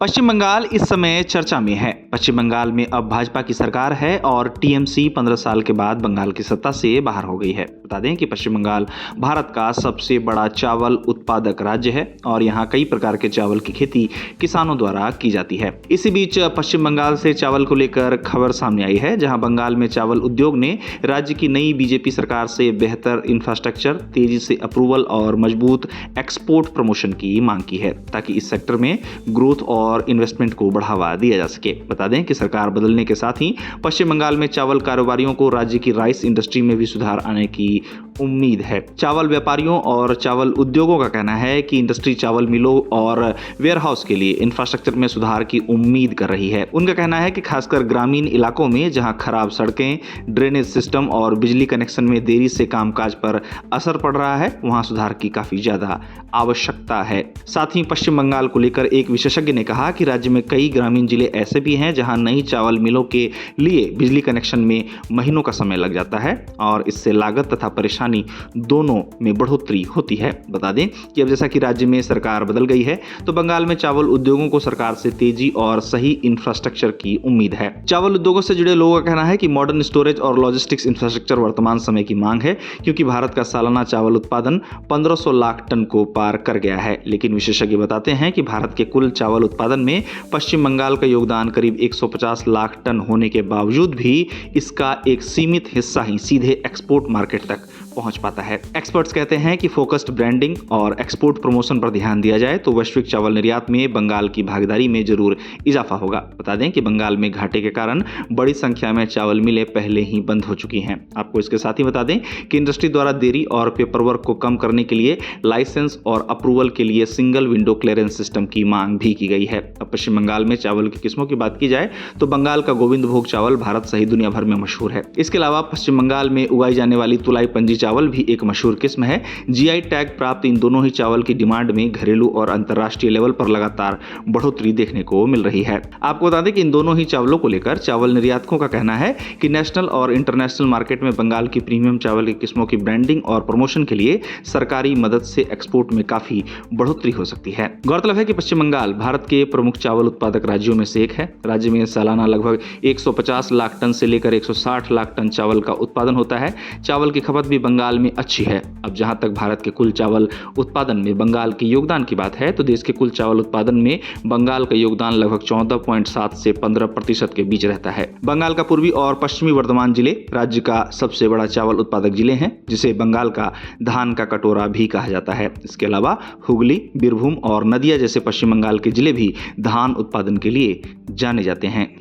पश्चिम बंगाल इस समय चर्चा में है। पश्चिम बंगाल में अब भाजपा की सरकार है और टीएमसी 15 साल के बाद बंगाल की सत्ता से बाहर हो गई है। बता दें कि पश्चिम बंगाल भारत का सबसे बड़ा चावल उत्पादक राज्य है और यहाँ कई प्रकार के चावल की खेती किसानों द्वारा की जाती है। इसी बीच पश्चिम बंगाल से चावल को लेकर खबर सामने आई है, जहाँ बंगाल में चावल उद्योग ने राज्य की नई बीजेपी सरकार से बेहतर इंफ्रास्ट्रक्चर, तेजी से अप्रूवल और मजबूत एक्सपोर्ट प्रमोशन की मांग की है, ताकि इस सेक्टर में ग्रोथ और इन्वेस्टमेंट को बढ़ावा दिया जा सके। बता दें कि सरकार बदलने के साथ ही पश्चिम बंगाल में चावल कारोबारियों को राज्य की राइस इंडस्ट्री में भी सुधार आने की उम्मीद है। चावल व्यापारियों और चावल उद्योगों का कहना है कि इंडस्ट्री चावल मिलों और वेयरहाउस के लिए इंफ्रास्ट्रक्चर में सुधार की उम्मीद कर रही है। उनका कहना है कि खासकर ग्रामीण इलाकों में जहां खराब सड़कें, ड्रेनेज सिस्टम और बिजली कनेक्शन में देरी से कामकाज पर असर पड़ रहा है, वहां सुधार की काफी ज्यादा आवश्यकता है। साथ ही पश्चिम बंगाल को लेकर एक विशेषज्ञ ने कहा कि राज्य में कई ग्रामीण जिले ऐसे भी हैं जहां नई चावल मिलों के लिए बिजली कनेक्शन में महीनों का समय लग जाता है और इससे लागत तथा परेशानी दोनों में बढ़ोतरी होती है। बता दें कि अब जैसा कि राज्य में सरकार बदल गई है, तो बंगाल में चावल उद्योगों को सरकार से तेजी और सही इंफ्रास्ट्रक्चर की उम्मीद है। चावल उद्योगों से जुड़े लोगों का कहना है कि मॉडर्न स्टोरेज और लॉजिस्टिक्स इंफ्रास्ट्रक्चर वर्तमान समय की मांग है, क्योंकि भारत का सालाना चावल उत्पादन 1500 लाख टन को पार कर गया है। लेकिन विशेषज्ञ बताते हैं कि भारत के कुल चावल उत्पादन में पश्चिम बंगाल का योगदान करीब 150 लाख टन होने के बावजूद भी इसका एक सीमित हिस्सा ही सीधे एक्सपोर्ट मार्केट तक पहुंच पाता है। एक्सपर्ट्स कहते हैं कि फोकस्ड ब्रांडिंग और एक्सपोर्ट प्रमोशन पर ध्यान दिया जाए तो वैश्विक चावल निर्यात में बंगाल की भागीदारी में जरूर इजाफा होगा। बता दें कि बंगाल में घाटे के कारण बड़ी संख्या में चावल मिलें पहले ही बंद हो चुकी हैं। आपको इसके साथ ही बता दें कि इंडस्ट्री द्वारा देरी और पेपरवर्क को कम करने के लिए लाइसेंस और अप्रूवल के लिए सिंगल विंडो क्लियरेंस सिस्टम की मांग भी की गई है। अब पश्चिम बंगाल में चावल की किस्मों की बात की जाए तो बंगाल का गोविंद भोग चावल भारत सहित दुनिया भर में मशहूर है। इसके अलावा पश्चिम बंगाल में उगाई जाने वाली तुलाई पंजी चावल भी एक मशहूर किस्म है। जीआई टैग प्राप्त इन दोनों ही चावल की डिमांड में घरेलू और अंतर्राष्ट्रीय लेवल पर लगातार बढ़ोतरी देखने को मिल रही है। आपको बता दें कि इन दोनों ही चावलों को लेकर चावल निर्यातकों का कहना है कि नेशनल और इंटरनेशनल मार्केट में बंगाल की प्रीमियम चावल की किस्मों की ब्रांडिंग और प्रमोशन के लिए सरकारी मदद से एक्सपोर्ट में काफी बढ़ोतरी हो सकती है। गौरतलब है कि पश्चिम बंगाल भारत के प्रमुख चावल उत्पादक राज्यों में से एक है। राज्य में सालाना लगभग 150 लाख टन से लेकर 160 लाख टन चावल का उत्पादन होता है। चावल की खपत भी बंगाल में अच्छी है। अब जहां तक भारत के कुल चावल उत्पादन में बंगाल के योगदान की बात है, तो देश के कुल चावल उत्पादन में बंगाल का योगदान लगभग 14.7 से 15% के बीच रहता है। बंगाल का पूर्वी और पश्चिमी वर्धमान जिले राज्य का सबसे बड़ा चावल उत्पादक जिले हैं, जिसे बंगाल का धान का कटोरा भी कहा जाता है। इसके अलावा हुगली, बीरभूम और नदिया जैसे पश्चिम बंगाल के जिले भी धान उत्पादन के लिए जाने जाते हैं।